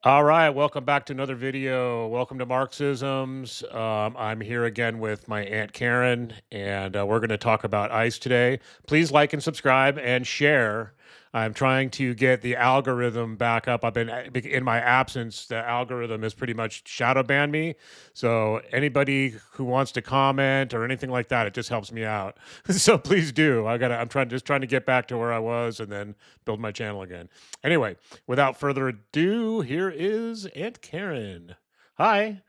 All right, welcome back to another video. Welcome to Marxisms. I'm here again with my Aunt Karen, and we're going to talk about ICE today. Please like and subscribe and share. I'm trying to get the algorithm back up. I've been in my absence. The algorithm has pretty much shadow banned me. So anybody who wants to comment or anything like that, it just helps me out. So please do. I'm trying to get back to where I was and then build my channel again. Anyway, without further ado, here is Aunt Karen. Hi,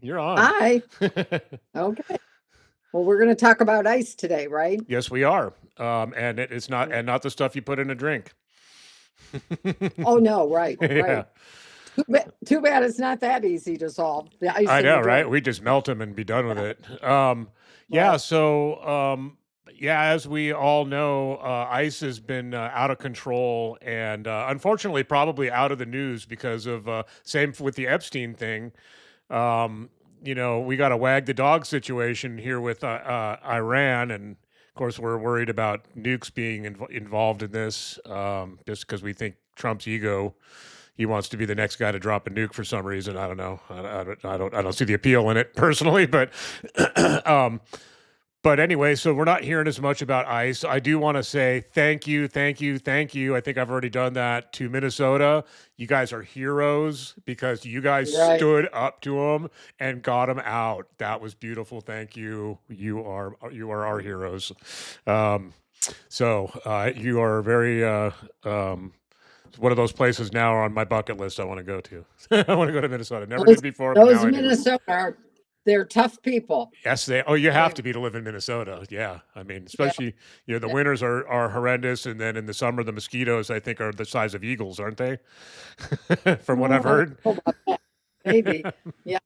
you're on. Hi. Okay. Well, we're going to talk about ice today, right? Yes, we are. And it's not the stuff you put in a drink. Oh, no, right, Yeah, right. Too bad it's not that easy to solve the ice I in the know, right? drink. We just melt them and be done with Yeah, it. Yeah. right. So, as we all know, ICE has been out of control and unfortunately, probably out of the news because of same with the Epstein thing. Um, we got a wag the dog situation here with Iran, and of course, we're worried about nukes being involved in this, just because we think Trump's ego. He wants to be the next guy to drop a nuke for some reason. I don't know. I don't see the appeal in it personally, but um, but anyway, so we're not hearing as much about ICE. I do want to say thank you, thank you, thank you. I think I've already done that to Minnesota. You guys are heroes because you guys Right. stood up to them and got them out. That was beautiful. Thank you. You are our heroes. Um, you are very one of those places now on my bucket list I want to go to. I want to go to Minnesota. Never Those did before, but those now I do. Minnesota they're tough people. Yes, they. Oh, you have They, to be to live in Minnesota. Yeah, I mean, yeah, especially the yeah. winters are horrendous, and then in the summer the mosquitoes I think are the size of eagles, aren't they? From what Oh, I've I don't heard. know about that. Maybe. Yeah.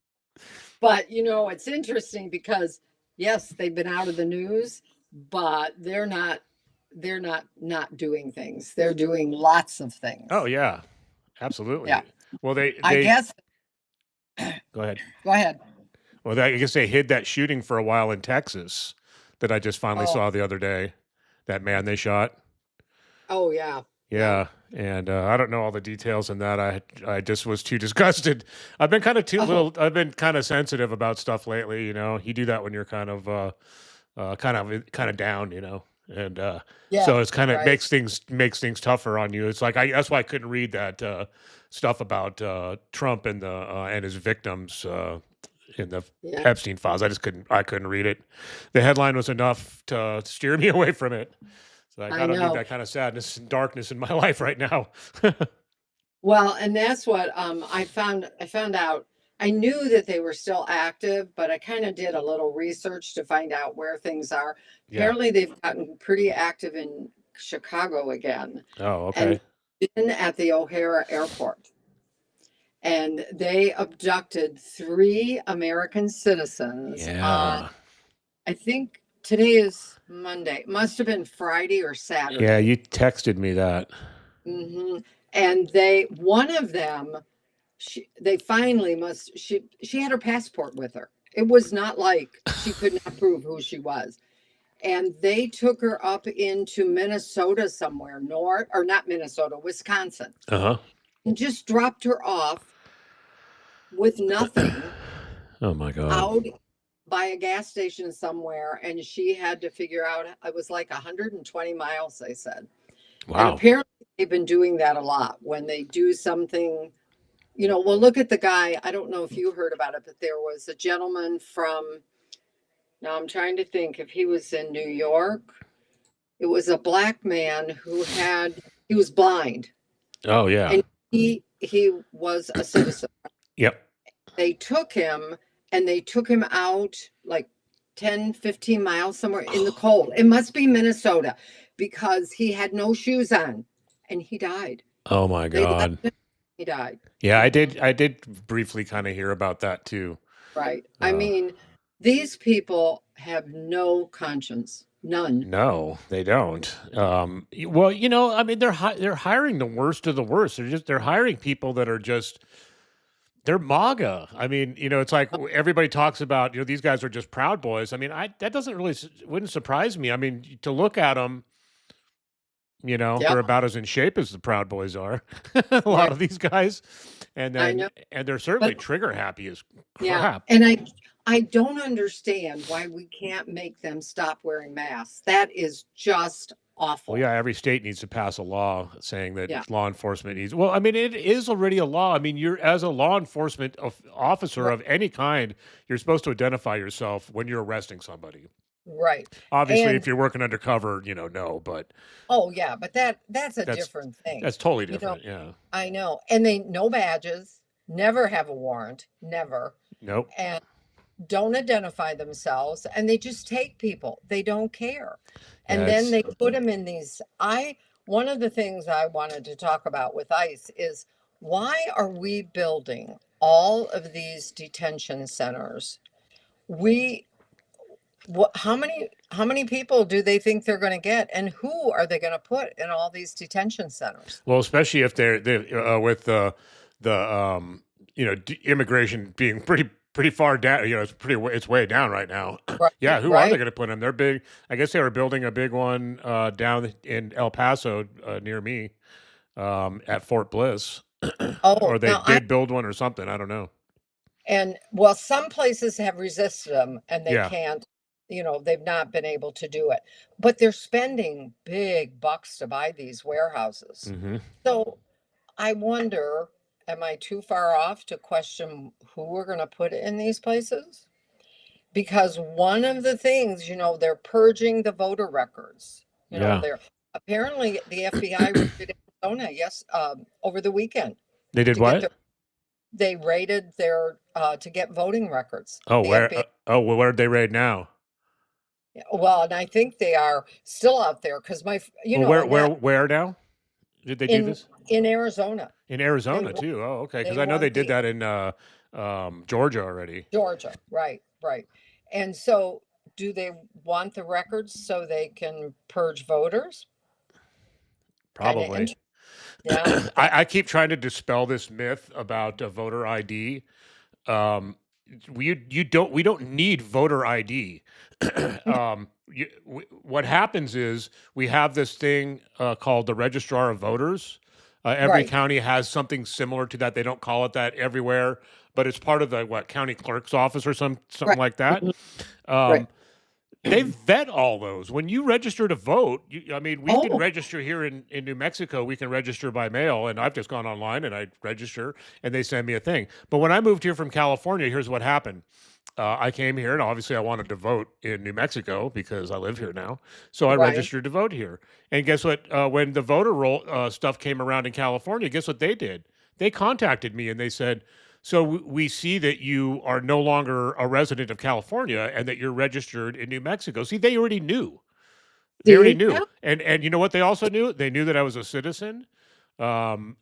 But it's interesting because yes, they've been out of the news, but they're not doing things. They're doing lots of Oh things. yeah, Yeah. absolutely. Well, I they guess go ahead. go ahead. Well, I guess they hid that shooting for a while in Texas that I just finally Oh, saw the other day. That man they shot. oh yeah. Yeah. Yeah, and I don't know all the details in that. I just was too disgusted. I've been kind of too Oh, little. I've been kind of sensitive about stuff lately. You do that when you're kind of down. And yeah, so it's kind of right. makes things tougher on you. It's like that's why I couldn't read that stuff about Trump and the and his victims in the Yeah, Epstein files. I couldn't read it. The headline was enough to steer me away from it. So like, I I don't need know. that kind of sadness and darkness in my life right now. Well, and that's what I found out. I knew that they were still active, but I kind of did a little research to find out where things are. Yeah. Apparently, they've gotten pretty active in Chicago again Oh, and okay. been at the O'Hare Airport. And they abducted three American citizens on, Yeah. I think today is Monday. It must have been Friday or Yeah, Saturday. you texted me that. And one of them, they finally she had her passport with her. It was not like she could not prove who she was. And they took her up into Minnesota somewhere, north, or not Minnesota, Wisconsin, Uh-huh. and just dropped her off with nothing Oh my God. out by a gas station somewhere. And she had to figure out, it was like 120 miles, they said. And Wow. apparently they've been doing that a lot when they do something. Well, look at the guy. I don't know if you heard about it, but there was a gentleman from, now I'm trying to think if he was in New York. It was a black man he was blind, Oh yeah. and he was a citizen. Yep. They took him out like 10, 15 miles somewhere in the cold. It must be Minnesota because he had no shoes on and he died. Oh my They left God. him, he died. Yeah, I Mhm. did I did briefly kind of hear about that too. Right. I Uh mean, these people have no conscience, none. no, they don't. Well, I mean, they're hiring the worst of the worst. They're hiring people that are just they're MAGA. I mean, it's like everybody talks about, these guys are just Proud Boys. I mean, that doesn't really wouldn't surprise me. I mean, to look at them, Yep. they're about as in shape as the Proud Boys are, a lot Right. of these guys, I know. and they're certainly But trigger happy as yeah, crap. and I don't understand why we can't make them stop wearing masks. That is just Well, awful. yeah, every state needs to pass a law saying that Yeah. law enforcement needs. Well, I mean, it is already a law. I mean, you're as a law enforcement officer Right. of any kind, you're supposed to identify yourself when you're arresting somebody. Right. Obviously, if And you're working undercover, no, but oh yeah, but that's a that's different thing. that's totally You know, different. Yeah. I know. And they no badges, never have a warrant, never. Nope. And don't identify themselves and they just take people. They don't care. And Yeah, then it's they put them in these I one of the things I wanted to talk about with ICE is why are we building all of these detention centers? We what how many people do they think they're going to get and who are they going to put in all these detention centers? well, especially if they with the immigration being pretty far down. It's way down right now. Yeah, Right, who are they right. going to put them? They're big. I guess they were building a big one down in El Paso near me at Fort Bliss, Oh, or they now I did build one or something. I don't know. and well, some places have resisted them and they Yeah. can't, they've not been able to do it. But they're spending big bucks to buy these warehouses. Hmm. So I wonder, am I too far off to question who we're going to put in these places? Because one of the things, they're purging the voter records. Yeah. They're apparently the FBI raided Arizona, yes, over the weekend They did to get what? their they raided their to get voting records. Oh, The where? FBI. Well, where did they raid now? Well, and I think they are still out there because Well, where and that where now? Did they do in this? in Arizona, In they Arizona want too. Oh, okay. Because they I know they want did the that in Georgia already. Georgia, right, right. And so, do they want the records so they can purge voters? Kind of Probably. interesting. Yeah, I keep trying to dispel this myth about voter ID. Um, we don't need voter ID. What happens is we have this thing called the Registrar of Voters. Every right, county has something similar to that. They don't call it that everywhere, but it's part of the county clerk's office or something right, like that. mhm, Um, right. they vet all those. When you register to vote, I mean, we can Oh, register here in New Mexico. We can register by mail, and I've just gone online and I register, and they send me a thing. But when I moved here from California, here's what happened. I came here, and obviously, I wanted to vote in New Mexico because I live here now. So I right, registered to vote here. And guess what? When the voter roll stuff came around in California, guess what they did? They contacted me and they said, "So we see that you are no longer a resident of California and that you're registered in New Mexico." See, they already knew. They already see, yeah, knew. And you know what they also knew? They knew that I was a citizen.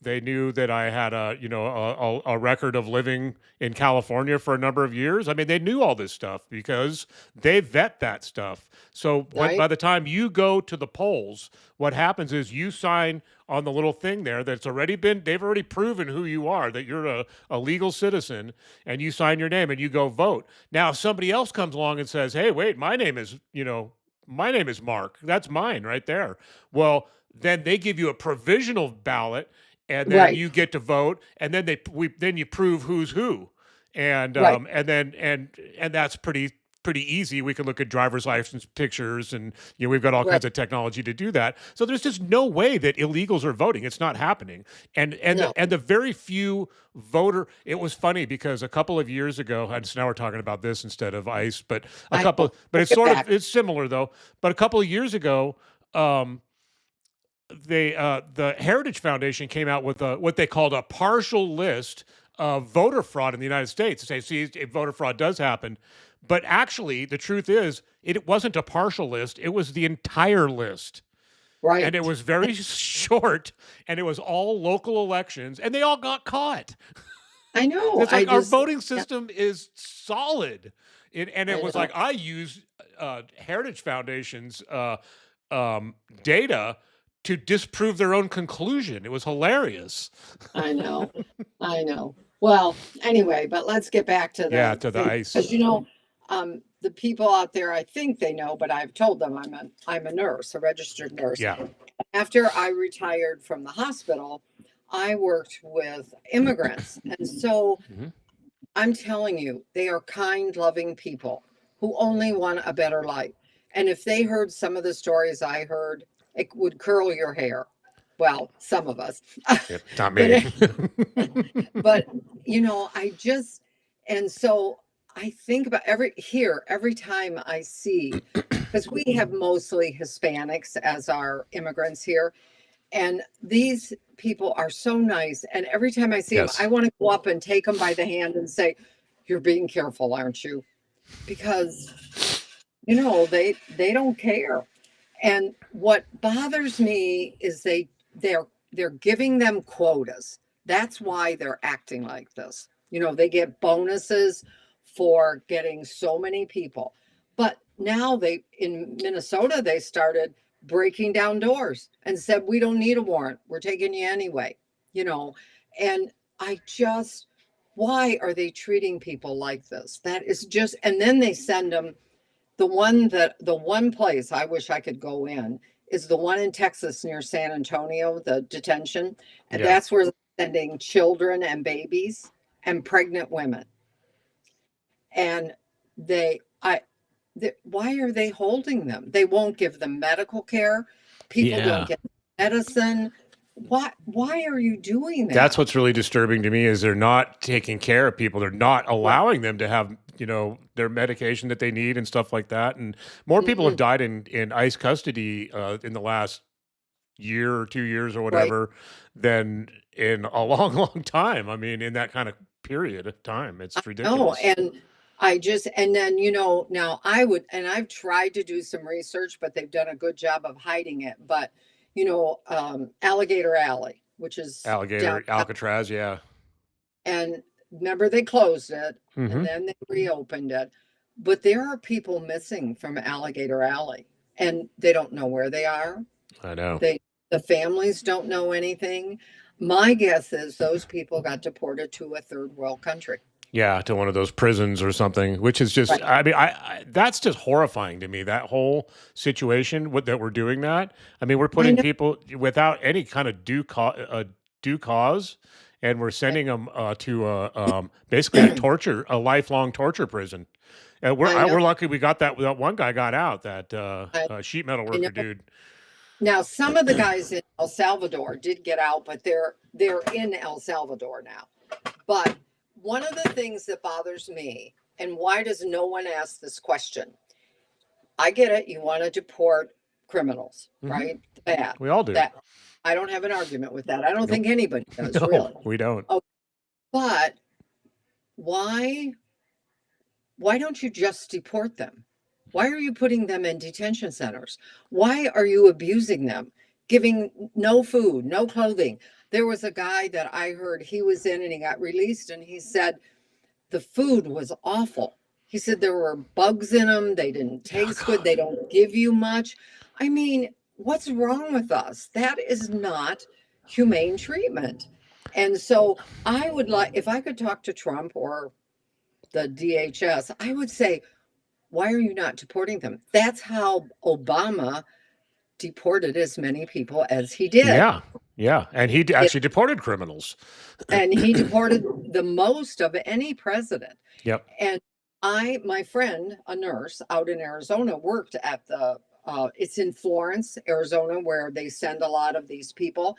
They knew that I had a record of living in California for a number of years. I mean, they knew all this stuff because they vet that stuff. So by right, the time you go to the polls, what happens is you sign on the little thing there they've already proven who you are, that you're a legal citizen, and you sign your name and you go vote. Now, if somebody else comes along and says, "Hey, wait, my name is Mark. That's mine right there." Well, then they give you a provisional ballot, and then right, you get to vote, and then then you prove who's who, and right. that's pretty easy. We can look at driver's license pictures, and we've got all Right. kinds of technology to do that. So there's just no way that illegals are voting. It's not happening. No, And the very few voter. It was funny because a couple of years ago, and so now we're talking about this instead of ICE, I know. but Bring it's it sort of back. it's similar though. But a couple of years ago. The Heritage Foundation came out with what they called a partial list of voter fraud in the United States. To say, see, voter fraud does happen, but actually, the truth is, it wasn't a partial list; it was the entire list, and it Right. was very short, and it was all local elections, and they all got caught. I know. It's I like our just, voting yeah, system is solid, and it I was know. like I used Heritage Foundation's data to disprove their own conclusion. It was hilarious. I know. I know. Well, anyway, but let's get back to Yeah, the to the thing ice. because the people out there, I think they know, but I've told them I'm a nurse, a registered nurse. Yeah. after I retired from the hospital, I worked with immigrants. And so Mhm. I'm telling you, they are kind, loving people who only want a better life. And if they heard some of the stories I heard, it would curl your hair. Well, some of us. Yep, not but me. but I just, and so I think about every time I see, because we have mostly Hispanics as our immigrants here, and these people are so nice. And every time I see them, I Yes. want to go up and take them by the hand and say, "You're being careful, aren't you?" Because they don't care. And what bothers me is they're giving them quotas. That's why they're acting like this. They get bonuses for getting so many people. But now they in Minnesota they started breaking down doors and said we don't need a warrant. We're taking you anyway. You know, and I just why are they treating people like this? That is just and then they send them the one place I wish I could go in is the one in Texas near San Antonio, the detention. And Yeah. that's where they're sending children and babies and pregnant women. And they, I, why are they holding them? They won't give them medical care. People don't Yeah. get medicine. Why are you doing That's that? what's really disturbing to me is they're not taking care of people. They're not Right. allowing them to have, their medication that they need and stuff like that. And more people have Mhm. died in ICE custody in the last year or 2 years or Right. whatever than in a long, long time. I mean, in that kind of period of time, it's No, ridiculous. and and then, now I've tried to do some research, but they've done a good job of hiding it. But, Alligator Alley, which is Alligator, downtown, Alcatraz, yeah. and remember they closed it and Hmm. then they reopened it. But there are people missing from Alligator Alley and they don't know where they are. I know. The families don't know anything. My guess is those people got deported to a third world country. Yeah, to one of those prisons or something, which is just, Right. I mean, I that's just horrifying to me. That whole situation, what that we're doing that. I mean, we're I putting know. people without any kind of due cause, and we're sending them to basically a lifelong torture prison. And I know. we're lucky we got that one guy got out, that I, sheet metal I worker know. dude. Now, some of the guys in El Salvador did get out, but they're in El Salvador now. But one of the things that bothers me, and why does no one ask this question? I get it. You want to deport criminals, Hmm. right? Bad. We all do. That I don't have an argument with that. I don't Nope. think anybody does, No, really. we don't. Oh, but why why don't you just deport them? Why are you putting them in detention centers? Why are you abusing them? Giving no food, no clothing. There was a guy that I heard he was in and he got released and he said the food was awful. He said there were bugs in them, they didn't Oh, taste good, God. they don't give you much. I mean, what's wrong with us? That is not humane treatment. And so I would like, if I could talk to Trump or the DHS, I would say, why are you not deporting them? That's how Obama deported as many people as he did. Yeah, yeah, and he It, actually deported criminals. and he deported the most of any president. Yep. And my friend, a nurse out in Arizona, worked at it's in Florence, Arizona, where they send a lot of these people.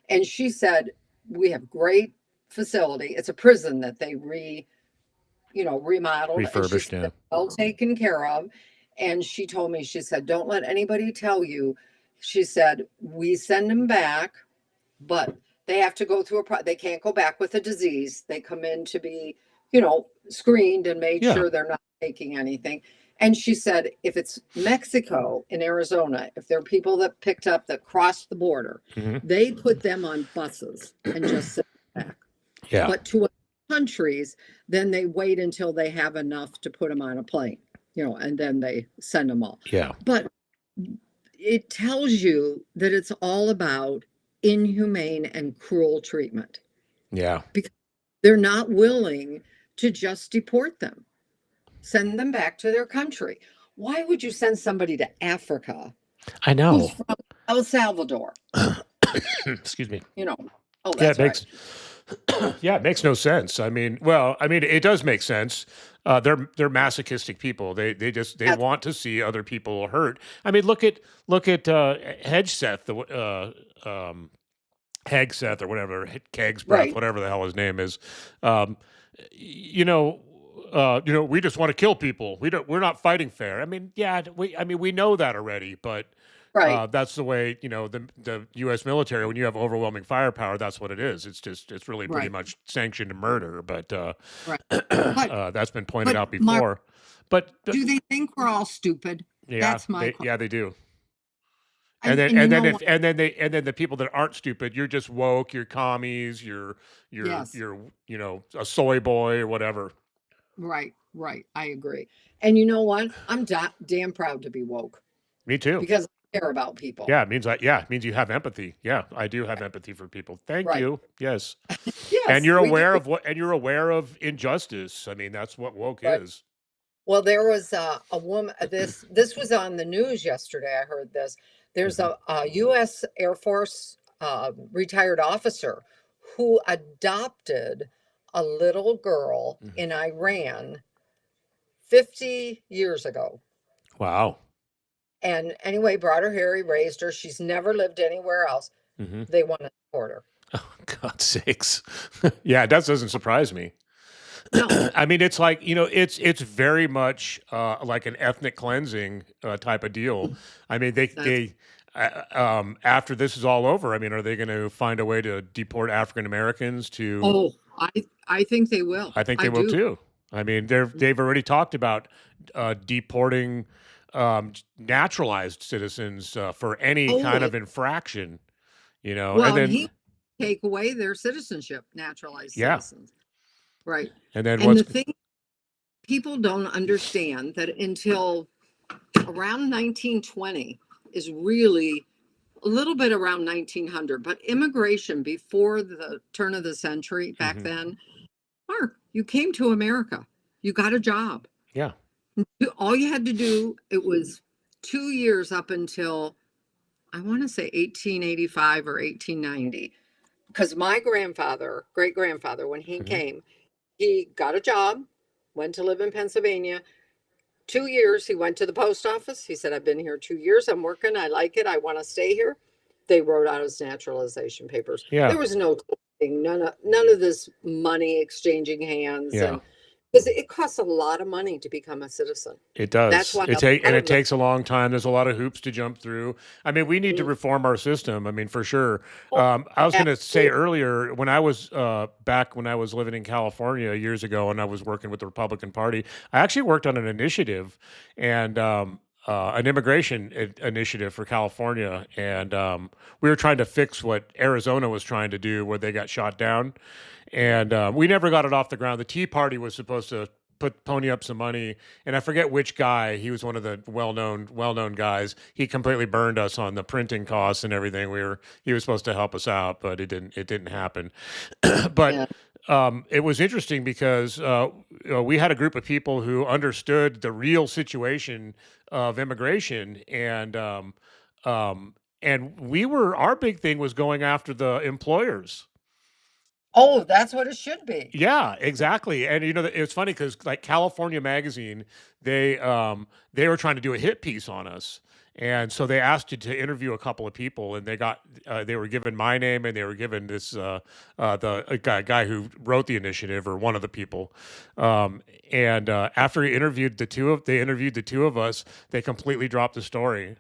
And she said, we have great facility. It's a prison that they remodeled, and she Refurbished, said yeah. it's well taken care of. And she told me, she said, don't let anybody tell you. She said, we send them back, but they have to go through they can't go back with a disease. They come in to be, screened and made Yeah. sure they're not taking anything. And she said, if it's Mexico in Arizona, if there are people that picked up that crossed the border, Mhm. they put them on buses and just send them back. Yeah. But to other countries, then they wait until they have enough to put them on a plane, and then they send them all. Yeah. But it tells you that it's all about inhumane and cruel treatment Yeah. because they're not willing to just deport them, send them back to their country. Why would you send somebody to Africa I who's know. from El Salvador, Excuse me. you know. Oh, Yeah, it that's right. makes yeah, it makes no sense. I mean, well, I mean, it does make sense. They're masochistic people. They just they That's want to see other people hurt. I mean, look at Hedgeseth, Hegseth or whatever, Keg's breath, right. whatever the hell his name is. Um, you know, we just want to kill people. We're not fighting fair. I mean, yeah, I mean, we know that already, but Right. that's the way, the U.S. military. When you have overwhelming firepower, that's what it is. It's really pretty Right. much sanctioned murder. But Right. But that's been pointed but out Mark, before. But do they think we're all stupid? yeah, That's my question. they do. And And then and you and then know if what? and then the people that aren't stupid, you're just woke, you're commies, Yes. you're a soy boy or whatever. Right. Right. I agree. And you know what? I'm damn proud to be woke Me too. because I care about people. Yeah, it means it means you have empathy. Yeah, I do have empathy for people. Thank Right. you. Yes. And Yes, you're we do. aware of injustice. I mean, that's what woke Right. is. Well, there was a woman. This was on the news yesterday. I heard this. There's Mhm. a U.S. Air Force retired officer who adopted a little girl Mhm. in Iran 50 years ago. Wow. And anyway, brought her here, he raised her. She's never lived anywhere else. Mhm. They want to deport her. Oh, God's sakes. Yeah, that doesn't surprise me. No, I mean, it's like, it's very much like an ethnic cleansing type of deal. I mean, that's after this is all over, I mean, are they going to find a way to deport African Americans to? oh, I think they will. I think they I will do. too. I mean, they've already talked about deporting naturalized citizens for any Oh, kind of infraction, and well, then take away their citizenship, naturalized yeah, citizens. Right. and then And what's the thing people don't understand that until around 1920 is really a little bit around 1900, but immigration before the turn of the century back mhm, then, Mark, you came to America, you got a job. yeah, All you had to do, it was 2 years up until I want to say 1885 or 1890. Because my grandfather, great grandfather, when he mhm, came, he got a job, went to live in Pennsylvania. 2 years, he went to the post office. He said, I've been here 2 years. I'm working. I like it. I want to stay here. They wrote out his naturalization papers. yeah, There was no thing, none of this money exchanging hands. yeah. And because it costs a lot of money to become a citizen. It That's does. why a And lot it of them, takes a long time. There's a lot of hoops to jump through. I mean, we need to reform our system. I mean, for sure. oh, I was going to say absolutely. earlier when I was back when I was living in California years ago, and I was working with the Republican Party. I actually worked on an initiative and an immigration initiative for California, and we were trying to fix what Arizona was trying to do, where they got shot down, and we never got it off the ground. The Tea Party was supposed to pony up some money, and I forget which guy. He was one of the well known guys. He completely burned us on the printing costs and everything. He was supposed to help us out, but it didn't happen. But Yeah. it was interesting because we had a group of people who understood the real situation of immigration, and we were our big thing was going after the employers. Oh, that's what it should be. Yeah, exactly. And it's funny because like California Magazine, they were trying to do a hit piece on us, and so they asked you to interview a couple of people, and they were given my name, and they were given this the a guy who wrote the initiative or one of the people, and after they interviewed the two of us, they completely dropped the story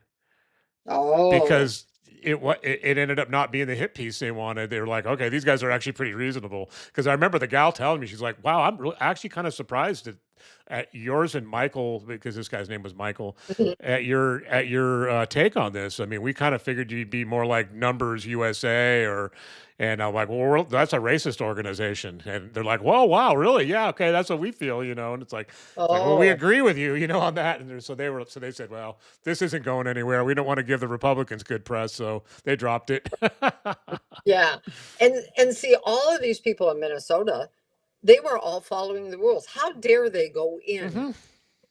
Oh, because it ended up not being the hit piece they wanted. They were like, okay, these guys are actually pretty reasonable. Because I remember the gal telling me, she's like, wow, I'm actually kind of surprised at yours and Michael, because this guy's name was Michael, at your take on this. I mean, we kind of figured you'd be more like Numbers USA and I'm like, well, that's a racist organization. And they're like, whoa, wow, really? Yeah, okay, that's what we feel. And it's like, well, we oh, agree with you, on that. And so they said, well, this isn't going anywhere. We don't want to give the Republicans good press, so they dropped it. yeah. And see, all of these people in Minnesota, they were all following the rules. How dare they go in Hmm.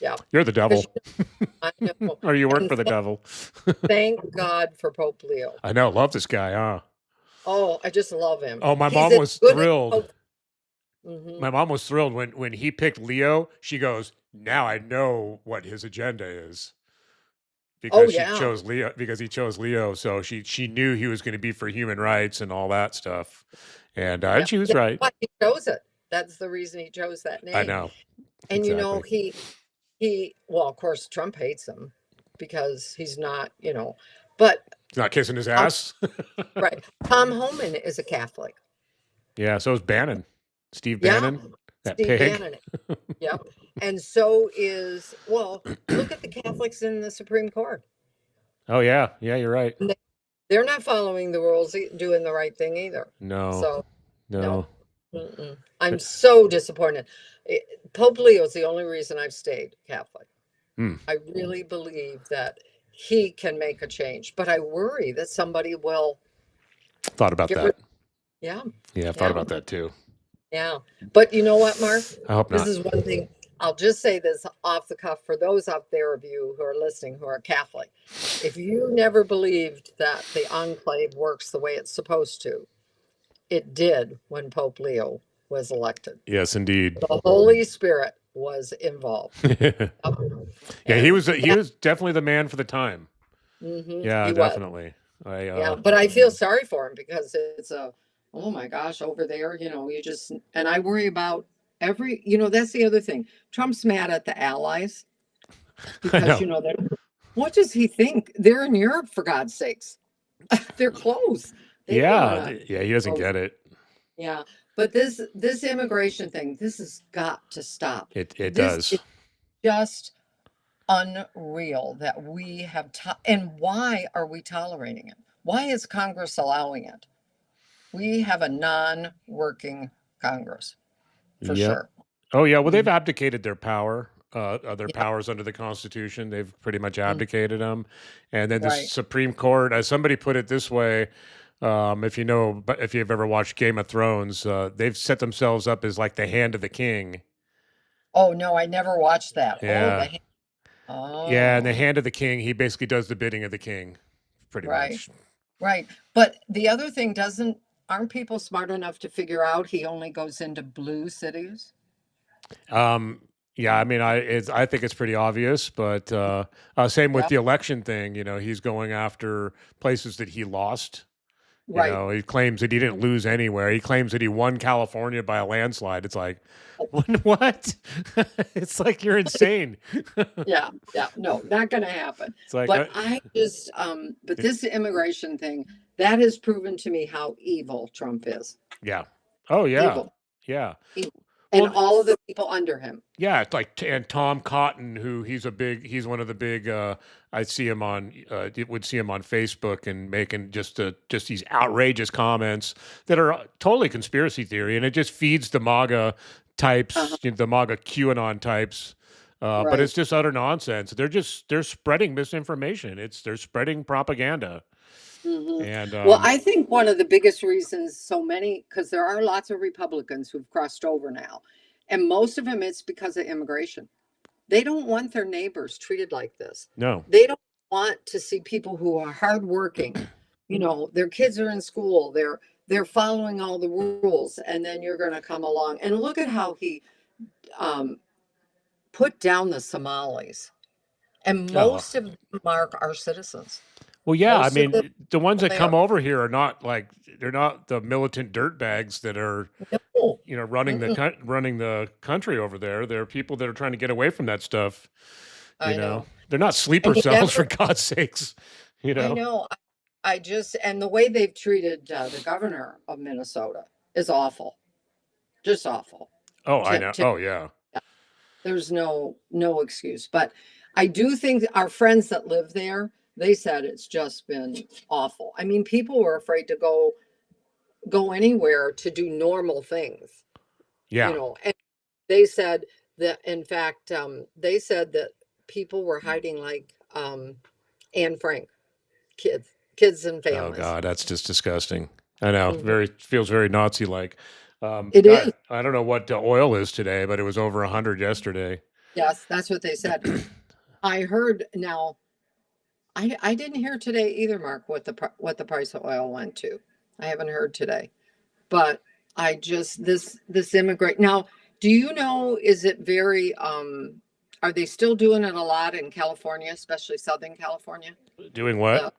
Yeah, You're the devil, because I know, or you work and for the devil. thank God for Pope Leo. I know. Love this guy, huh? Oh, I just love him. Oh, my He's mom as was good as thrilled. Pope. Hmm. My mom was thrilled when he picked Leo. She goes, "Now I know what his agenda is." Oh Because she yeah, chose Leo, because he chose Leo, so she knew he was going to be for human rights and all that stuff, yeah. and she was That's right. why he chose it. That's the reason he chose that I name. know And exactly. he well, of course, Trump hates him because he's not, but He's not kissing his Tom, ass. right. Tom Homan is a Catholic. Yeah, so is Bannon, Steve Yeah, Bannon, that Steve pig. Bannon. Yep. And so is, well, look at the Catholics in the Supreme Court. Oh yeah, yeah, you're right. They're not following the rules, doing the right thing either. No, So, no. no. I'm so disappointed. Pope Leo is the only reason I've stayed Catholic. Hmm, I really believe that he can make a change, but I worry that somebody will thought about get rid. that. Yeah, Yeah, I've thought yeah, about that too. yeah. But you know what, Mark? I hope This not. is one thing. I'll just say this off the cuff for those out there of you who are listening who are Catholic. If you never believed that the enclave works the way it's supposed to, it did when Pope Leo was elected. Yes, indeed. The Holy Spirit was involved. Yeah, he And was he was definitely the man for the time. Yeah, he was. definitely. I Yeah, but I feel sorry for him because it's oh my gosh, over there, you just, and I worry about that's the other thing. Trump's mad at the allies I because, know. what does he think? They're in Europe, for God's sakes. They're close. They don't want Yeah, to. yeah, he doesn't Oh, get it. yeah. But this immigration thing, this has got to stop. It This does. is just unreal that we have and why are we tolerating it? Why is Congress allowing it? We have a non-working Congress for Yep. sure. Oh yeah. Well, they've Mhm. abdicated their Yep. powers under the Constitution. They've pretty much Mm. abdicated them. And then the Right. Supreme Court, as somebody put it this way, if you know, but if you've ever watched Game of Thrones, they've set themselves up as like the hand of the king. Oh no, I never watched that. Oh, Yeah. Yeah, and the oh, hand of the king, he basically does the bidding of the king, pretty right, much. right. But the other thing aren't people smart enough to figure out he only goes into blue cities? Um, yeah, I mean, I think it's pretty obvious, but same with Yeah, the election thing. He's going after places that he lost. right. He claims that he didn't lose anywhere. He claims that he won California by a landslide. It's like, what? It's like you're insane. Yeah, yeah. No, not gonna happen. It's like, But I just but this immigration thing, that has proven to me how evil Trump is. yeah. Oh yeah, Evil. yeah. Evil. And Well, all of the people under him. yeah, it's like and Tom Cotton, who he's one of the big. I see him on, would see him on Facebook and making just these outrageous comments that are totally conspiracy theory, and it just feeds the MAGA Uh-huh. types, the MAGA QAnon types. But Right. it's just utter nonsense. They're spreading misinformation. They're spreading propaganda, Hmm. and Well, I think one of the biggest reasons because there are lots of Republicans who've crossed over now, and most of them it's because of immigration. They don't want their neighbors treated like this. no, They don't want to see people who are hardworking. Their kids are in school. They're following all the rules, and then you're going to come along and look at how he um, put down the Somalis, and oh, most of them, Mark, are citizens. well, yeah. I Most of them, mean, the ones that they come are. over here are not like they're not the militant dirtbags that are No, running mm-mm, running the country over there. There are people that are trying to get away from that stuff. I know. They're not sleeper And you cells for never, God's sakes. You I know. know. I just, and the way they've treated the governor of Minnesota is awful, just awful. Oh, I Tim, know. Tim, Oh, yeah. there's no excuse. But I do think our friends that live there, they said it's just been awful. I mean, people were afraid to go anywhere to do normal things, Yeah. and they said that, in fact, they said that people were hiding like Anne Frank, kids and Oh families. God, that's just disgusting. I know. Mhm. Very feels very Nazi-like. It God, is. I don't know what the oil is today, but it was over 100 yesterday. Yes, that's what they said. I heard now, I didn't hear today either, Mark, what the price of oil went to. I haven't heard today. But I just this immigrant now, do you know, is it very are they still doing it a lot in California, especially Southern California? Doing what? The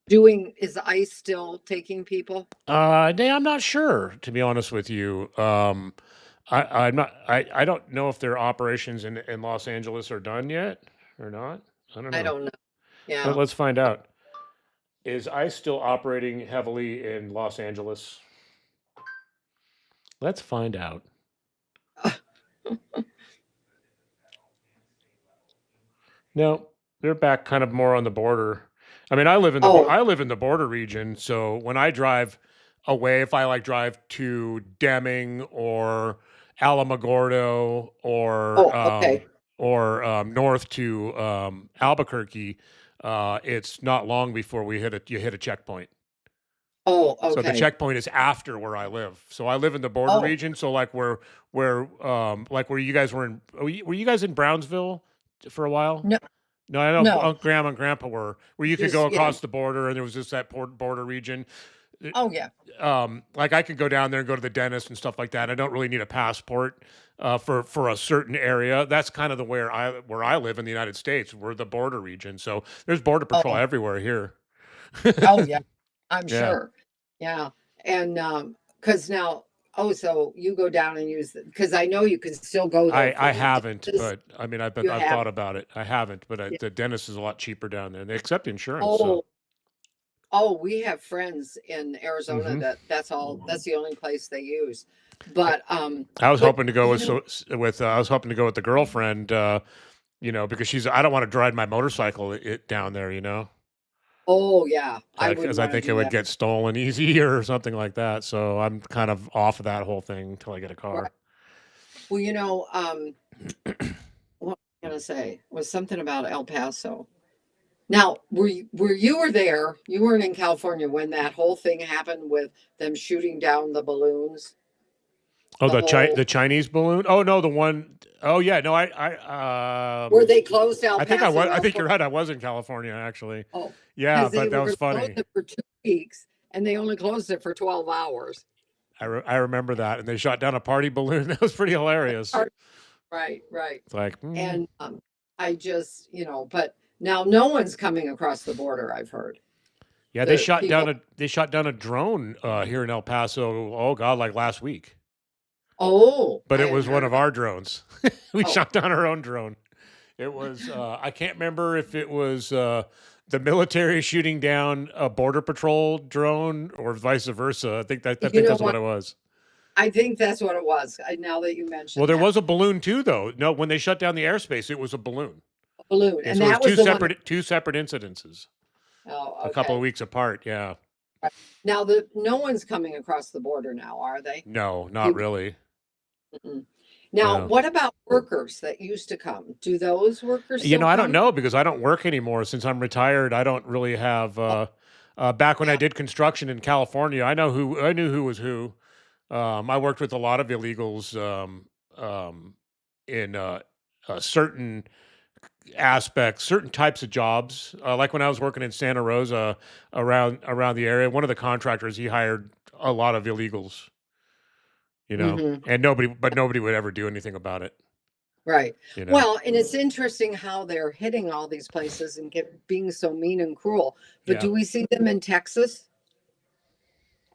doing is ICE still taking people? I'm not sure, to be honest with you. I'm not. I don't know if their operations in Los Angeles are done yet or not. I don't I know. don't know. Yeah. Let's find out. Is ICE still operating heavily in Los Angeles? Let's find out. No, they're back kind of more on the border. I mean, Oh, I live in the border region, so when I drive away, if I like drive to Deming or Alamogordo oh, okay. or north to Albuquerque, it's not long before you hit a checkpoint. Oh, So the okay. checkpoint is after where I live. So I live in the border Oh, region. So like where you guys were in, were you guys in Brownsville for a while? no, No, I know no. Grandma and Grandpa were, where you could go Just yeah. across the border and there was just that border region. It- Oh, yeah. like I could go down there and go to the dentist and stuff like that. I don't really need a passport for a certain area. That's kind of the where I live in the United States. We're the border region, so there's border patrol Oh, everywhere here. oh, yeah. I'm Yeah, sure. Yeah. And because now, oh, so you go down and use it because I know you can still go there for I the haven't, dentist. but I mean You I've have, thought about it. I haven't, but yeah. the dentist is a lot cheaper down there. And they accept insurance, so. Oh, oh, we have friends in Arizona Hmm. that's the only place they use. But I was but hoping to go you with know, I was hoping to go with the girlfriend, because I don't want to ride my motorcycle down there, oh yeah, I wouldn't because I want to think it do would that. get stolen easy or something like that. So I'm kind of off of that whole thing until I get a Right. car. Well, what was I gonna say? It was something about El Paso. Now, were you were there? You weren't in California when that whole thing happened with them shooting down the balloons. Oh, The whole the Chinese balloon. Oh no, the one oh yeah, no, where they closed El I think Paso I think you're Airport. right. I was in California actually. Oh, Yeah, because they but that were was going to close funny. it for 2 weeks, and they only closed it for 12 hours. I remember that, and they shot down a party balloon. That was pretty hilarious. Right, right. It's like, And I just, but now no one's coming across the border. I've heard yeah, the people. they shot down a drone here in El Paso. Oh God, like last week. Oh, But I it hadn't was one heard of about. our drones. We Oh, shot down our own drone. It was I can't remember if it was the military shooting down a border patrol drone or vice versa. I you think know that's what what? it was. I think that's what it was. Now that you Well, mentioned there that was a balloon too, though. No, when they shut down the airspace, it was a balloon. balloon, And and so it was that was the one. two separate incidences, Oh, a couple of okay. weeks apart. Yeah. Right. Now the no one's coming across the border now, are they? No, not People. really. Mm-mm. Now, No. what about workers that used to come? Do those workers still I don't come? know because I don't work anymore since I'm retired. I don't really have. Oh, Back when I yeah. did construction in California, I knew who was who. I worked with a lot of illegals um, in certain aspects, certain types of jobs. Like when I was working in Santa Rosa, around the area, one of the contractors he hired a lot of illegals. Hmm. And nobody would ever do anything about it. Right. You know, Well, and it's interesting how they're hitting all these places and being so mean and cruel. But yeah, do we see them in Texas?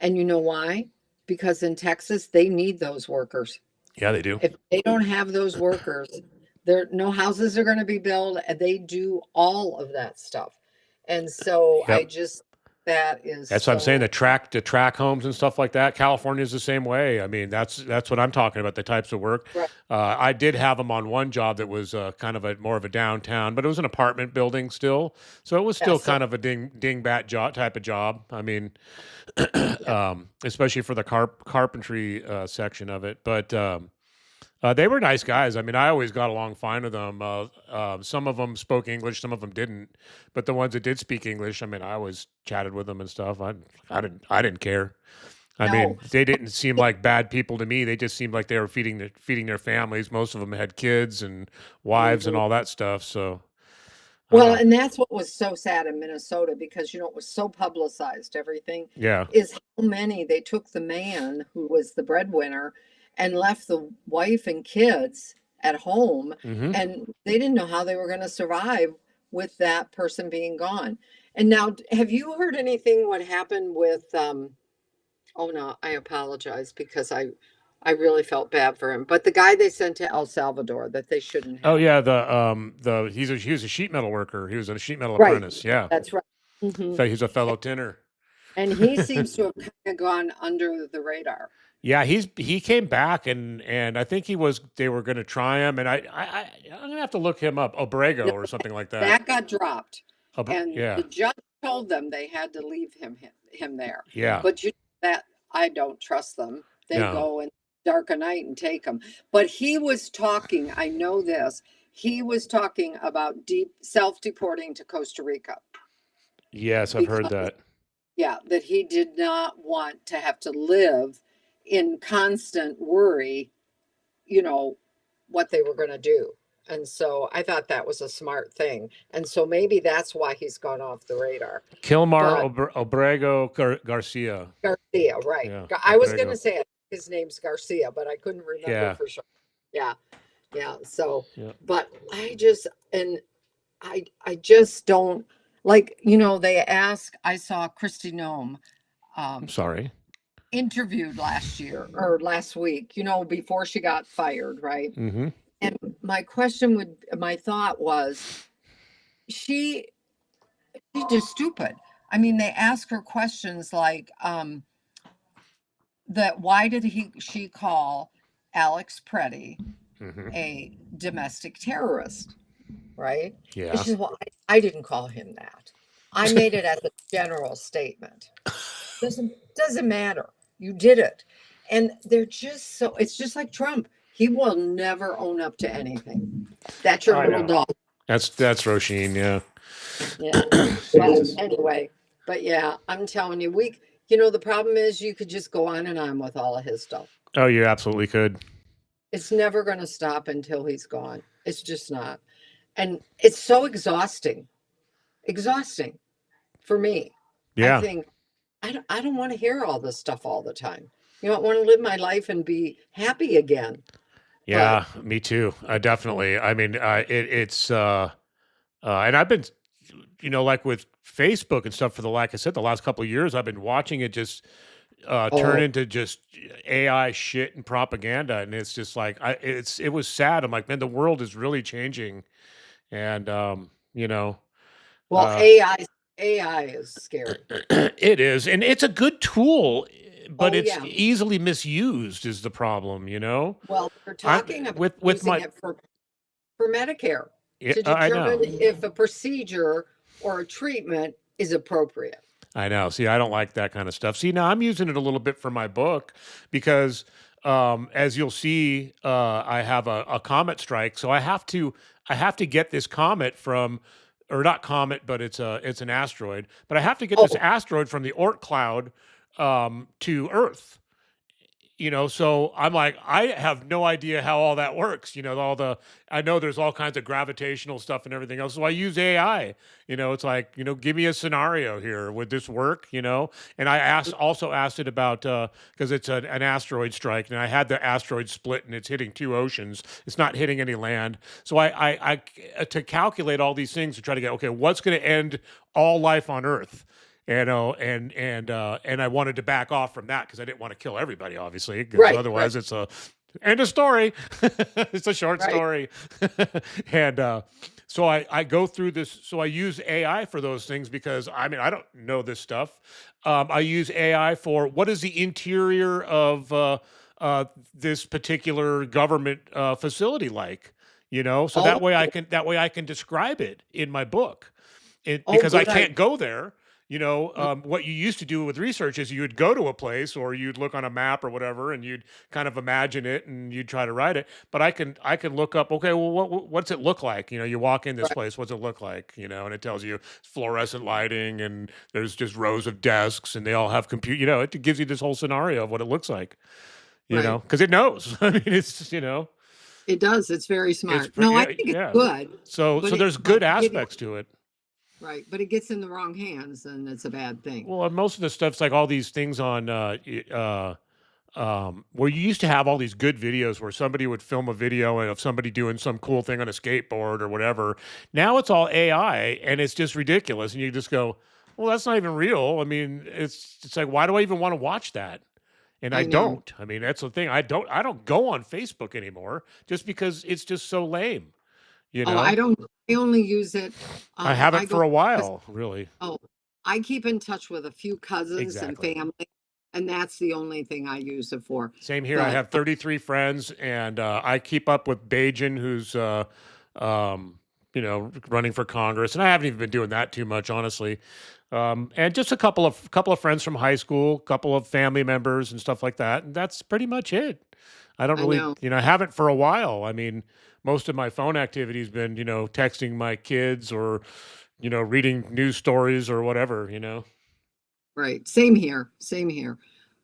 And you know why? Because in Texas, they need those workers. yeah, they do. If they don't have those workers, there no houses are going to be built, and they do all of that stuff. And so I Yep. just that is That's what I'm saying. so The track homes and stuff like that. California is the same way. I mean, that's what I'm talking about. The types of work. right. I did have them on one job that was kind of a more of a downtown, but it was an apartment building still, so it was Yeah. still So kind of a dingbat job type of job. I mean, yeah. especially for the carpentry section of it. But they were nice guys. I mean, I always got along fine with them. Some of them spoke English, some of them didn't. But the ones that did speak English, I mean, I always chatted with them and stuff. I didn't care. I No. mean, they didn't seem like bad people to me. They just seemed like they were feeding their families. Most of them had kids and wives and Mhm. all that stuff. So I don't Well, know. and that's what was so sad in Minnesota because, it was so publicized, everything, Yeah. is how many they took the man who was the breadwinner and left the wife and kids at home, Hmm. and they didn't know how they were going to survive with that person being gone. And now, have you heard anything what happened with oh no, I apologize because I really felt bad for him. But the guy they sent to El Salvador that they shouldn't Oh have. yeah, he was a sheet metal worker. He was a sheet metal Right. apprentice. Yeah, That's right. Hmm. He's a fellow tinner. And he seems to have kind of gone under the radar. Yeah, he came back and I think they were going to try him and I'm gonna have to look him up, Obrego No, or something like that. that got dropped. And Yeah, the judge told them they had to leave him there. yeah, But that I don't trust them. They no, go in dark of night and take him. But he was talking, I know this. He was talking about deep self-deporting to Costa Rica yes, I've heard because that. yeah, that he did not want to have to live in constant worry, you know, what they were going to do. And so I thought that was a smart thing. And so maybe that's why he's gone off the radar. Kilmar But Obrego Garcia. Garcia, right. Yeah, I was going to Obrego. say it. His name's Garcia, but I couldn't remember Yeah, for sure. Yeah. Yeah. So, yeah. but I just don't like, they ask, I saw Christy Nome I'm um, sorry. interviewed last year or last week, before she got fired, right? Hmm. And my thought was, she she's just stupid. I mean, they ask her questions like, that why did she call Alex Preddy Hmm. a domestic terrorist, right? And Yeah. she said, well, I didn't call him that. I made it as a general statement. Doesn't matter. You did it. And they're just so it's just like Trump. He will never own up to anything. That's your I little know. dog. That's Roisin. Yeah. Yeah. But Jesus. anyway, but yeah, I'm telling you, the problem is you could just go on and on with all of his stuff. Oh, you absolutely could. It's never going to stop until he's gone. It's just not. And it's so exhausting for me. I Yeah. think I don't want to hear all this stuff all the time. I want to live my life and be happy again. But Yeah, me too. Definitely. I mean, and I've been, like with Facebook and stuff for like I said, the last couple of years, I've been watching it just turn oh, into just AI shit and propaganda, and it's just like it was sad. I'm like, man, the world is really changing, and well, uh, AI is scary. it is, and it's a good tool, but Oh it's yeah. easily misused. Is the problem, you know? Well, they're I'm talking about with using my it for Medicare Yeah, to I determine know. if a procedure or a treatment is appropriate. I know. See, I don't like that kind of stuff. See, now I'm using it a little bit for my book because, as you'll see, I have a comet strike, so I have to get this comet from, or not comet, but it's an asteroid. But I have to get this Oh, asteroid from the Oort cloud to Earth. So I'm like, I have no idea how all that works. I know there's all kinds of gravitational stuff and everything else. So I use AI. It's like, give me a scenario here. Would this work? And also asked it about, because it's an asteroid strike and I had the asteroid split and it's hitting two oceans. It's not hitting any land. So to calculate all these things to try to get, okay, what's going to end all life on Earth? And I wanted to back off from that because I didn't want to kill everybody, obviously, because right, right, otherwise it's a end of story. It's a short right. story, and so I go through this. So I use AI for those things because I mean I don't know this stuff. I use AI for what is the interior of this particular government facility like. So Oh, that way I can describe it in my book oh, because I good idea. can't go there. What you used to do with research is you would go to a place or you'd look on a map or whatever, and you'd kind of imagine it and you'd try to write it. But I can look up, okay, well, what's it look like? You walk in this Right, place, what's it look like? And it tells you fluorescent lighting and there's just rows of desks and they all have compute. It gives you this whole scenario of what it looks like. right. Because it knows. I mean, it's just, It does. It's very it's smart. No, I yeah, think it's yeah. good, So but there's good getting aspects to it. right, but it gets in the wrong hands, and it's a bad thing. Well, and most of the stuff's like all these things on where you used to have all these good videos where somebody would film a video of somebody doing some cool thing on a skateboard or whatever. Now it's all AI and it's just ridiculous. And you just go, well, that's not even real. I mean, it's like, why do I even want to watch that? And I I know. don't. I mean, that's the thing. I don't go on Facebook anymore just because it's just so lame, you Oh, I know? don't. I only use it. I I haven't go. for a while, really. Oh, I keep in touch with a few cousins and Exactly. family, and that's the only thing I use it for. Same here. I But have 33 friends, and I keep up with Bajan, who's running for Congress, and I haven't even been doing that too much, honestly. And just a couple of friends from high school, couple of family members, and stuff like that. And that's pretty much it. I don't I really, know. I haven't for a while. I mean, most of my phone activity has been, texting my kids or, reading news stories or whatever. Right. Same here. Same here.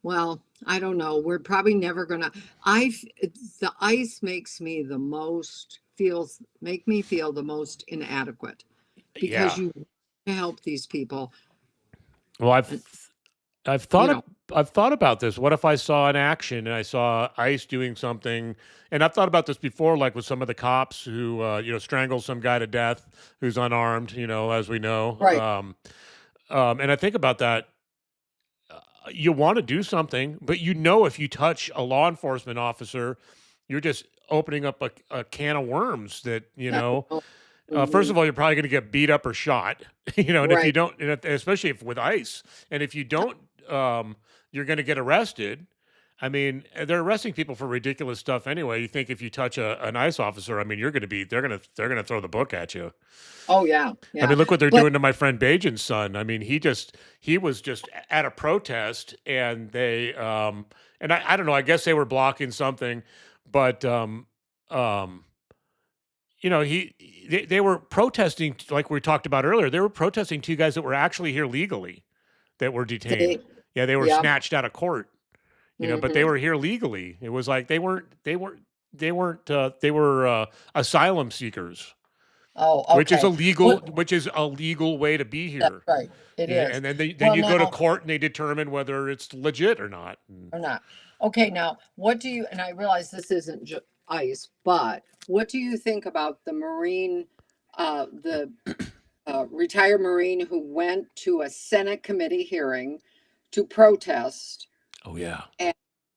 Well, I don't know. We're probably never gonna. The ice makes me the most feels make me feel the most inadequate because Yeah. you want to help these people. Well, And, I've you thought of, know, I've thought about this. What if I saw an action and I saw ICE doing something? And I've thought about this before, like with some of the cops who, strangle some guy to death who's unarmed. As we know. right. And I think about that. You want to do something, but if you touch a law enforcement officer, you're just opening up a can of worms that I know. first Mhm. of all, you're probably going to get beat up or shot, and if you Right. don't, especially if with ICE, and if you don't, you're going to get arrested. I mean, they're arresting people for ridiculous stuff anyway. You think if you touch an ICE officer, I mean, they're going to throw the book at you. Oh yeah. I Yeah. mean, look what they're But doing to my friend Bajan's son. I mean, he was just at a protest, and I don't know. I guess they were blocking something, but um, they were protesting like we talked about earlier. They were protesting two guys that were actually here legally that were detained. they. Yeah, they were Yep. snatched out of court. But they Hmm. were here legally. It was like they were asylum seekers, Oh, which is okay. illegal, Well, which is a legal way to be that's here. right. It Yeah, is. and then Well, you go to now court and they determine whether it's legit or not. or not. Okay, now what do you? And I realize this isn't ice, but what do you think about the Marine, the retired Marine who went to a Senate committee hearing to protest, Oh yeah. and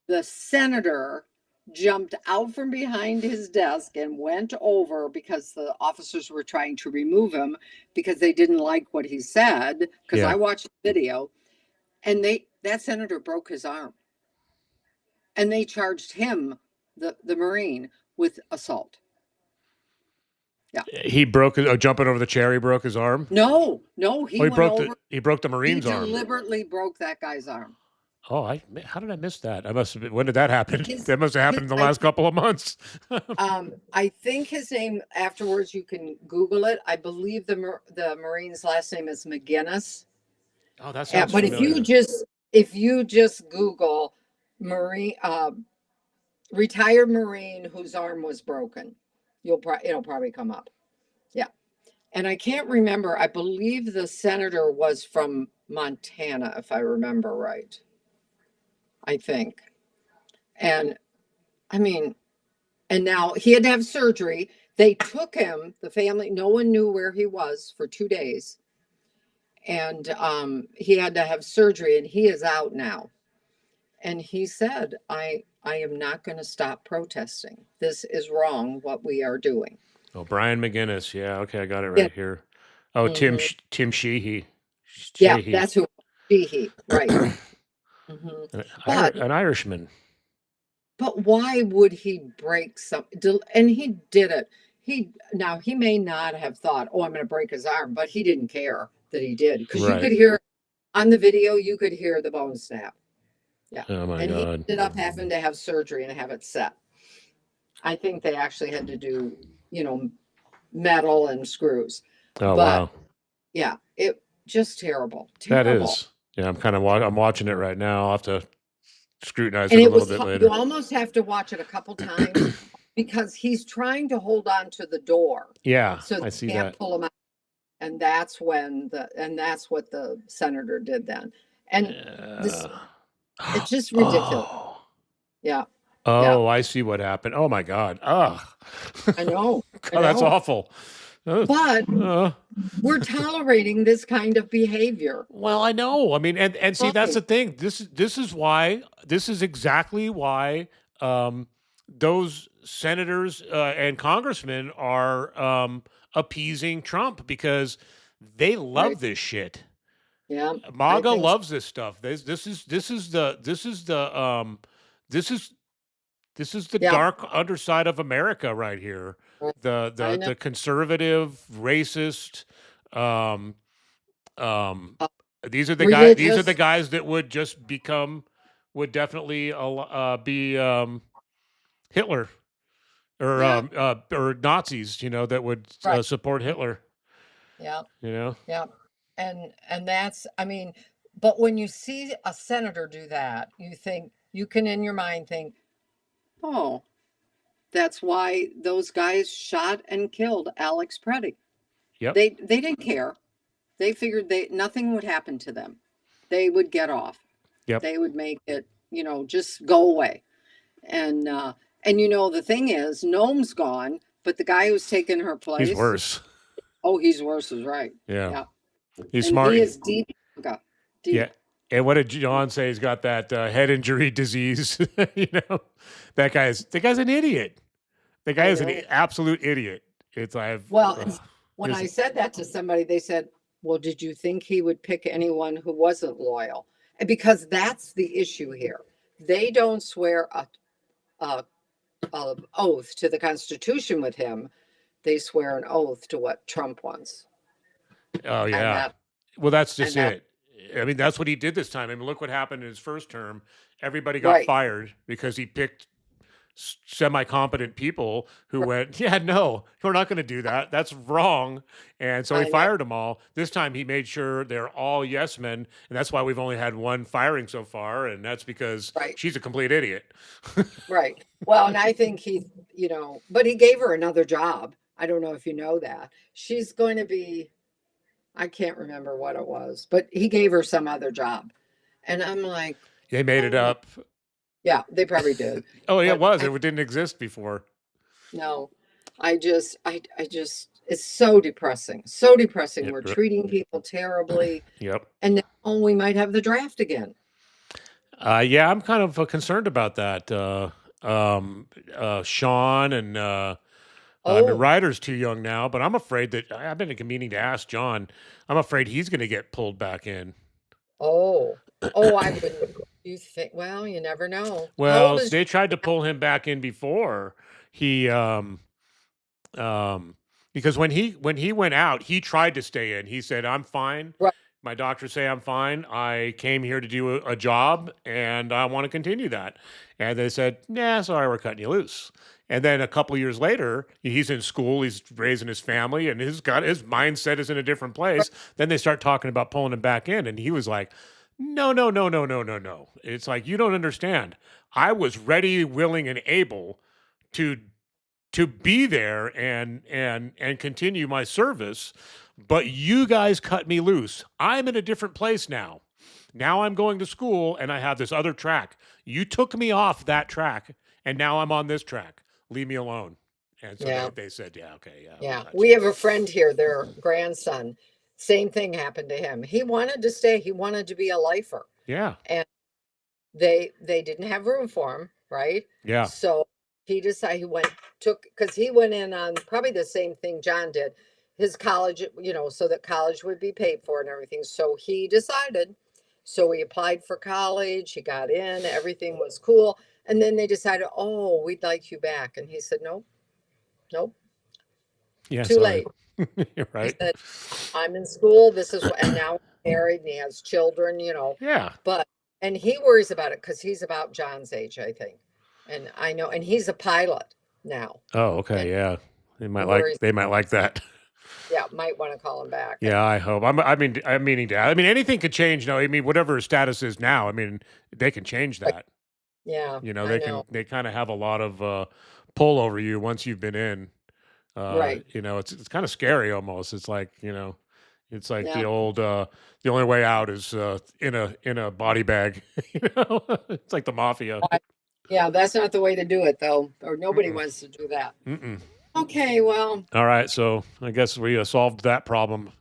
the senator jumped out from behind his desk and went over because the officers were trying to remove him because they didn't like what he said. Because I Yeah. watched the video, and that senator broke his arm, and they charged him, the Marine, with assault. Yeah. He broke jumping over the chair, he broke his arm. No, no, Oh, he went over. he broke the He Marine's arm. deliberately broke that guy's arm. Oh, how did I miss that? I must have been, when did that happen? His, That must have his happened in the last couple of months. I think his name afterwards. You can Google it. I believe the Marine's last name is McGinnis. Oh, that sounds But familiar. if you just Google Marine, retired Marine whose arm was broken, it'll probably come up. Yeah. And I can't remember. I believe the senator was from Montana, if I remember right. I think. And I mean, and now he had to have surgery. They took him, the family, no one knew where he was for 2 days. And he had to have surgery, and he is out now. And he said, I am not going to stop protesting. This is wrong what we are doing. Oh, Brian McGinnis. Yeah, okay, I got it Yeah. right here. Oh, Mhm. Tim Sheehy. Yeah, Sheehy. that's who he, right. Hmm. But An Irishman. why would he break and he did it. He may not have thought, oh, I'm going to break his arm, but he didn't care that he did, because you Right. could hear On the video, you could hear the bone snap. Yeah. Oh my And he God. ended up having to have surgery and have it set. I think they actually had to do, metal and screws. Oh But wow. yeah, it just terrible, That terrible. is. Yeah, I'm watching it right now. I'll have to scrutinize And it a it little was, bit you later. almost have to watch it a couple times because he's trying to hold on to the door. Yeah, So I they see can't that. pull him out. And that's what the senator did then. And this, Yeah. it's just ridiculous. Oh. Yeah. Yeah. Oh, I see what happened. Oh my God. Ugh. I know. I God, that's know. awful. Uh, But uh, we're tolerating this kind of behavior. well, I know. I mean, and see, that's Fine. the thing. This is exactly why those senators and congressmen are appeasing Trump because they Right. love this shit. Yeah. I MAGA think so. loves this stuff. This is this is the Yeah. dark underside of America right here. Right. The I the know. the conservative, racist, um, um, Uh, these are the religious. guys that would just would definitely be Hitler Yeah. or Nazis, that would Right. support Hitler. Yeah. You know, Yeah. And that's, I mean, but when you see a senator do that, you can in your mind think, oh, that's why those guys shot and killed Alex Preddy. yep, They didn't care. They figured nothing would happen to them. They would get off. yep. They would make it, just go away. And the thing is, Noam's gone, but the guy who's taken her He's place, worse. oh, he's worse, is right. Yeah, Yeah. he's And smart. he is deep. Yeah. Deep. And what did John say? He's got that head injury disease. you know, the guy's an idiot. The guy I is an know. absolute idiot. It's Well, when his, I said that to somebody, they said, well, did you think he would pick anyone who wasn't loyal? And because that's the issue here. They don't swear a, a oath to the Constitution with him. They swear an oath to what Trump wants. oh And yeah. that, Well, that's and just that, it. I mean, that's what he did this time. I mean, look what happened in his first term. Everybody got right. fired because he picked semi-competent people who Right. went, yeah, no, we're not going to do that. That's wrong. And so he I know. fired them all. This time he made sure they're all yes men. And that's why we've only had one firing so far. And that's because Right. she's a complete idiot. Right. Well, and I think but he gave her another job. I don't know if you know that. She's going to be, I can't remember what it was, but he gave her some other job. And I'm like, They made it oh my, up. yeah, they probably did. Oh, yeah, it But was. It didn't exist before. no, I just, it's so depressing. So depressing. Yep. We're treating people terribly. Yep. And now we might have the draft again. Yeah, I'm kind of concerned about that. Sean and I mean, Oh, Ryder's too young now, but I'm afraid that I've been meaning to ask John. I'm afraid he's going to get pulled back in. oh, oh, I wouldn't. You think, well, you never know. How old Well, is, they tried to pull him back in before he um because when he went out, he tried to stay in. He said, "I'm fine. right, My doctors say I'm fine. I came here to do a job and I want to continue that." And they said, "Nah, sorry, we're cutting you loose." And then a couple years later, he's in school, he's raising his family, and his mindset is in a different right, place. Then they start talking about pulling him back in, and he was like, "No, no, no, no, no, no, no." It's like you don't understand. I was ready, willing, and able to be there and continue my service, but you guys cut me loose. I'm in a different place now. Now I'm going to school and I have this other track. You took me off that track and now I'm on this track. Leave me alone. And so yeah. they said, yeah, okay, yeah, we'll Yeah, cut we you. have a friend here, their grandson. Same thing happened to him. He wanted to stay. He wanted to be a lifer, Yeah, and they didn't have room for him, right? yeah, So he decided because he went in on probably the same thing John did, his college, so that college would be paid for and everything. So he decided. So he applied for college. He got in. Everything was cool, and then they decided, oh, we'd like you back, and he said, nope, nope, yeah. too Sorry. late. You're He right. said, I'm in school. This is what, and now he's married and he has children, you know. Yeah. But and he worries about it because he's about John's age, I think. And I know, and he's a pilot now, Oh, and okay. Yeah. he worries. They might like that. Yeah, might want to call him back. Yeah, I hope. I'm meaning to. I mean, anything could change now. I mean, whatever his status is now, I mean, they can change Like, that. yeah, You know, I know. they kind of have a lot of pull over you once you've been in. Right. You know, it's kind of scary almost. It's like, it's like Yeah. the only way out is in a body bag. You know, it's like the mafia. Yeah, that's not the way to do it though, or nobody Mm-mm, wants to do that. mm-mm. Okay, well, All right, so I guess we solved that problem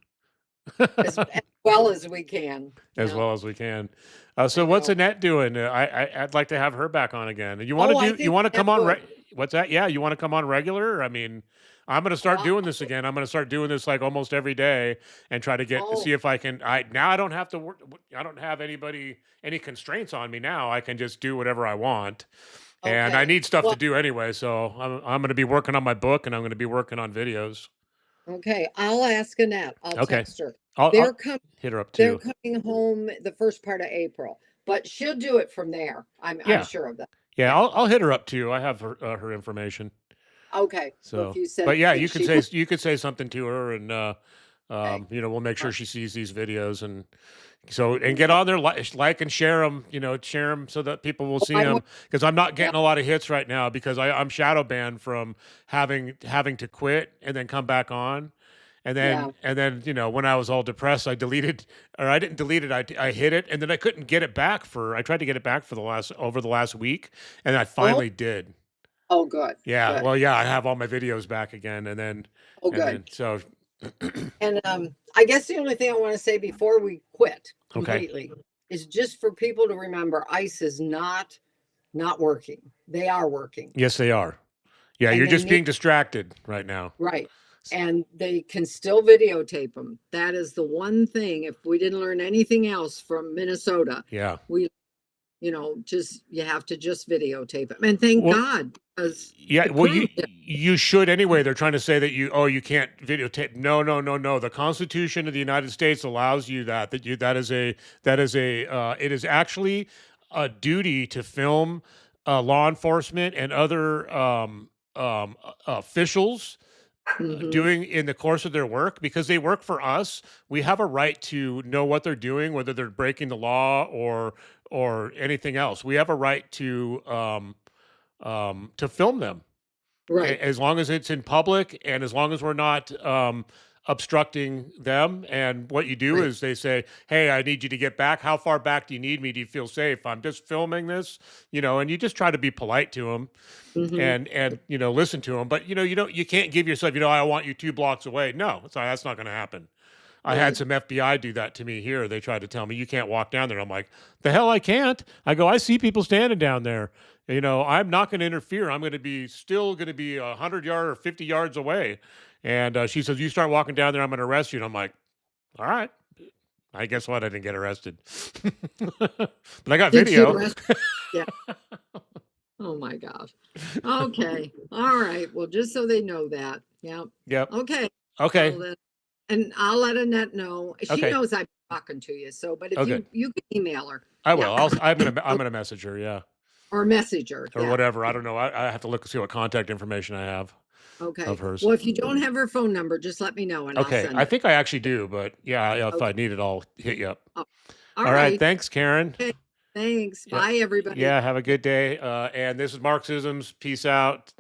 as well as we can. as Yeah, well as we can. I So what's know. Annette doing? I'd like to have her back on again. Oh, I You think want to that come on? would. What's that? Yeah, you want to come on regular? I mean, I'm going to start Well, doing this again. I'm going to start doing this like almost every day and try to oh, see if I can. I now I don't have to work. I don't have any constraints on me now. I can just do whatever I want, and I okay. need stuff to Well, do anyway. So I'm going to be working on my book and I'm going to be working on videos. okay. I'll ask Annette. I'll Okay, text her. I'll They're coming. hit her up They're too. coming home the first part of April, but she'll do it from there. I'm Yeah, sure of that. yeah, Yeah. I'll hit her up too. I have her information. Okay. Well, if So, you send but yeah, it, she will. you could say something to her, and Okay. we'll make Uh, sure she sees these videos, and so and get Okay. on there, like and share them, share them so that people will Oh, see I will. them. Because I'm not Yeah. getting a lot of hits right now because I'm shadow banned from having to quit and then come back on. Yeah. And then, when I was all depressed, I didn't delete it. I hit it, and then I couldn't get it back I tried to get it back for the last week, and I Oh. finally did. Oh, good. Yeah, Good. well, yeah, I have all my videos back again, Oh, good. so And I guess the only thing I want to say before we quit okay. completely is just for people to remember ICE is not working. They are working. Yes, they are. Yeah, And you're they just need being distracted right now. right. And they can still videotape them. That is the one thing. If we didn't learn anything else from Minnesota, Yeah. we, just you have to just videotape them. And thank Well, God, because yeah, it well, proved it. you should anyway. They're trying to say that you can't videotape. No, no, no, no. The Constitution of the United States allows you that is a it is actually a duty to film law enforcement and other officials Mhm. doing in the course of their work because they work for us. We have a right to know what they're doing, whether they're breaking the law or anything else. We have a right to film them Right. as long as it's in public and as long as we're not obstructing them. And what you do Right. is they say, "Hey, I need you to get back. How far back do you need me? Do you feel safe? I'm just filming this," and you just try to be polite to them Hmm. and listen to them. But you can't give yourself, I want you 2 blocks away. No, sorry, that's not going to happen. I had Right. some FBI do that to me here. They tried to tell me you can't walk down there. I'm like, the hell I can't. I go, I see people standing down there. I'm not going to interfere. I'm going to be still going to be 100 yards or 50 yards away. And she says, you start walking down there, I'm going to arrest you. And I'm like, all right. I guess what? I didn't get arrested, but I got Did she video. arrest? Yeah. Oh my gosh. Okay. All right. Well, just so they know that. Yeah. Yep. Okay. Okay. Well, then, and I'll let Annette know. She Okay. knows I'm talking to you. So, but if Okay. you can email her. I Yeah. will. I'm gonna message her. Yeah. Or message her. Or Yeah. whatever. I don't know. I have to look and see what contact information I have Okay. of hers. Well, if you don't have her phone number, just let me know and I'll Okay, send I it. think I actually do, but yeah, if Okay. I need it, I'll hit you up. Oh, all All right, right. thanks, Karen. Okay. Thanks. Yeah, Bye, everybody. yeah. Have a good day. And this is Marxisms. Peace out.